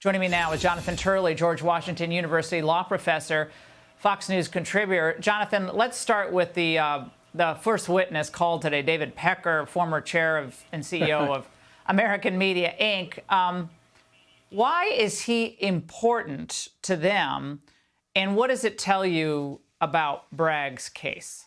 Joining me now is Jonathan Turley, George Washington University law professor, Fox News contributor. Jonathan, let's start with the first witness called today, David Pecker, former chair of and CEO of American Media, Inc. Why is he important to them, and what does it tell you about Bragg's case?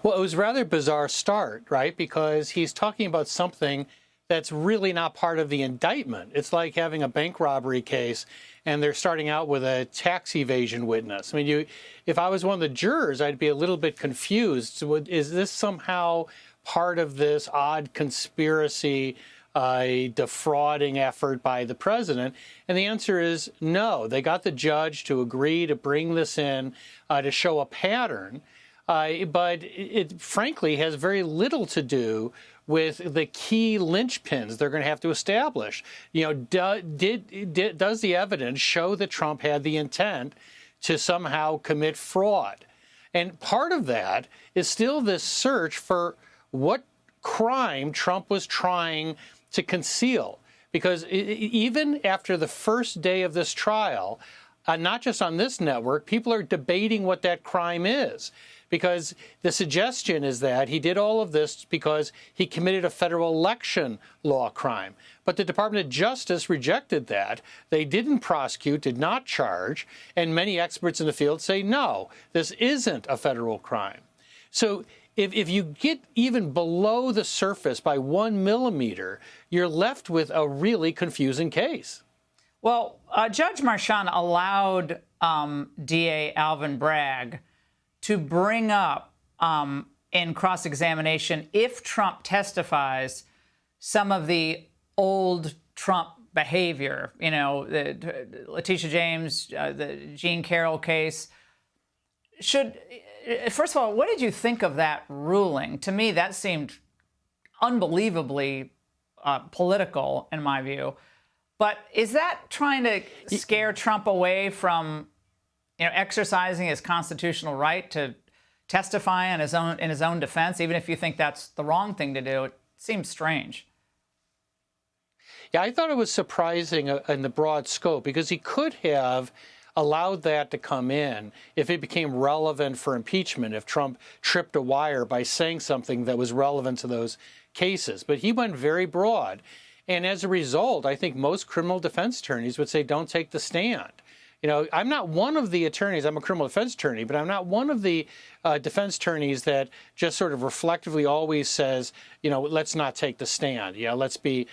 Well, it was a rather bizarre start, right? Because he's talking about something that's really not part of the indictment. It's like having a bank robbery case and they're starting out with a tax evasion witness. I mean, if I was one of the jurors, I'd be a little bit confused. Is this somehow part of this odd conspiracy, defrauding effort by the president? And the answer is no. They got the judge to agree to bring this in to show a pattern. But it frankly has very little to do with the key linchpins they're going to have to establish. You know, does the evidence show that Trump had the intent to somehow commit fraud? And part of that is still this search for what crime Trump was trying to conceal. Because even after the first day of this trial, not just on this network, people are debating what that crime is. Because the suggestion is that he did all of this because he committed a federal election law crime. But the Department of Justice rejected that. They didn't prosecute, did not charge, and many experts in the field say, no, this isn't a federal crime. So if you get even below the surface by 1 millimeter, you're left with a really confusing case. Well, Judge Marchand allowed DA Alvin Bragg to bring up in cross-examination, if Trump testifies, some of the old Trump behavior, you know, the Letitia James, the Jean Carroll case. First of all, what did you think of that ruling? To me, that seemed unbelievably political, in my view. But is that trying to scare Trump away from, you know, exercising his constitutional right to testify in his own defense, even if you think that's the wrong thing to do? It seems strange. Yeah, I thought it was surprising in the broad scope, because he could have allowed that to come in if it became relevant for impeachment, if Trump tripped a wire by saying something that was relevant to those cases. But he went very broad. And as a result, I think most criminal defense attorneys would say, don't take the stand. You know, I'm not one of the attorneys, I'm a criminal defense attorney, but I'm not one of the defense attorneys that just sort of reflectively always says, you know, let's not take the stand. Yeah, let's be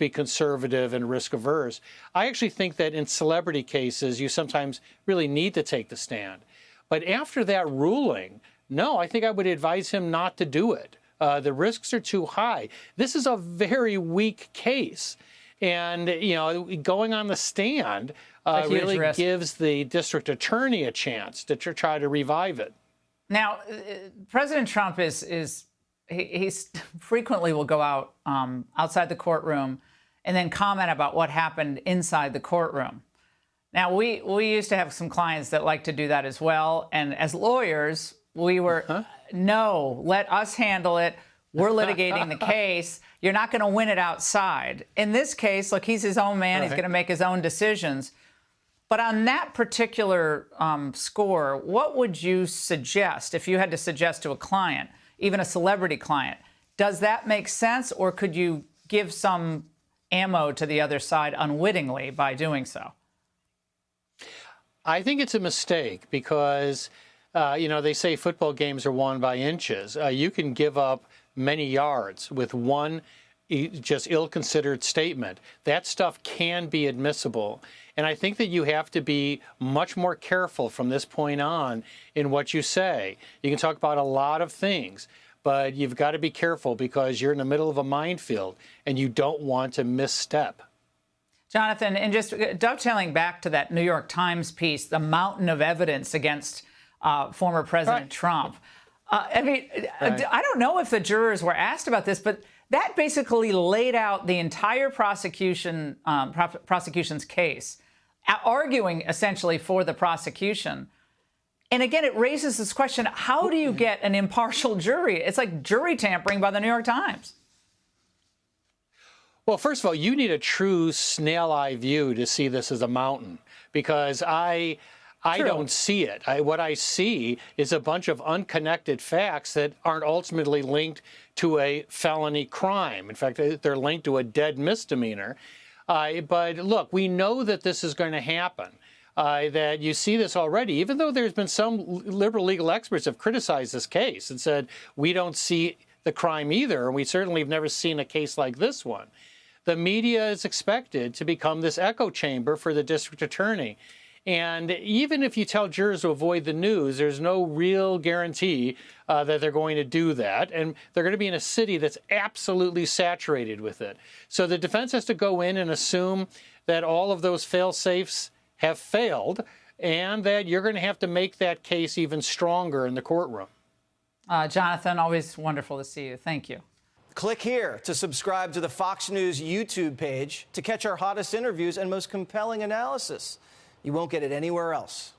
conservative and risk averse. I actually think that in celebrity cases, you sometimes really need to take the stand. But after that ruling, no, I think I would advise him not to do it. The risks are too high. This is a very weak case. And, you know, going on the stand really gives the district attorney a chance to try to revive it. Now, President Trump he frequently will go out outside the courtroom and then comment about what happened inside the courtroom. Now, we used to have some clients that like to do that as well. And as lawyers, we were, no, let us handle it. We're litigating the case. You're not going to win it outside. In this case, look, he's his own man. Right. He's going to make his own decisions. But on that particular score, what would you suggest if you had to suggest to a client, even a celebrity client? Does that make sense, or could you give some ammo to the other side unwittingly by doing so? I think it's a mistake because, you know, they say football games are won by inches. You can give up many yards with one just ill-considered statement. That stuff can be admissible. And I think that you have to be much more careful from this point on in what you say. You can talk about a lot of things, but you've got to be careful because you're in the middle of a minefield and you don't want to misstep. Jonathan, and just dovetailing back to that New York Times piece, the mountain of evidence against former President Trump. I mean, I don't know if the jurors were asked about this, but that basically laid out the entire prosecution's case, arguing essentially for the prosecution. And again, it raises this question, how do you get an impartial jury? It's like jury tampering by the New York Times. Well, first of all, you need a true snail eye view to see this as a mountain, because I don't see it. What I see is a bunch of unconnected facts that aren't ultimately linked to a felony crime. In fact, they're linked to a dead misdemeanor. But look, we know that this is going to happen. That you see this already, even though there's been some liberal legal experts have criticized this case and said, we don't see the crime either, and we certainly have never seen a case like this one. The media is expected to become this echo chamber for the district attorney. And even if you tell jurors to avoid the news, there's no real guarantee that they're going to do that. And they're going to be in a city that's absolutely saturated with it. So the defense has to go in and assume that all of those fail-safes have failed, and that you're going to have to make that case even stronger in the courtroom. Jonathan, always wonderful to see you. Thank you. Click here to subscribe to the Fox News YouTube page to catch our hottest interviews and most compelling analysis. You won't get it anywhere else.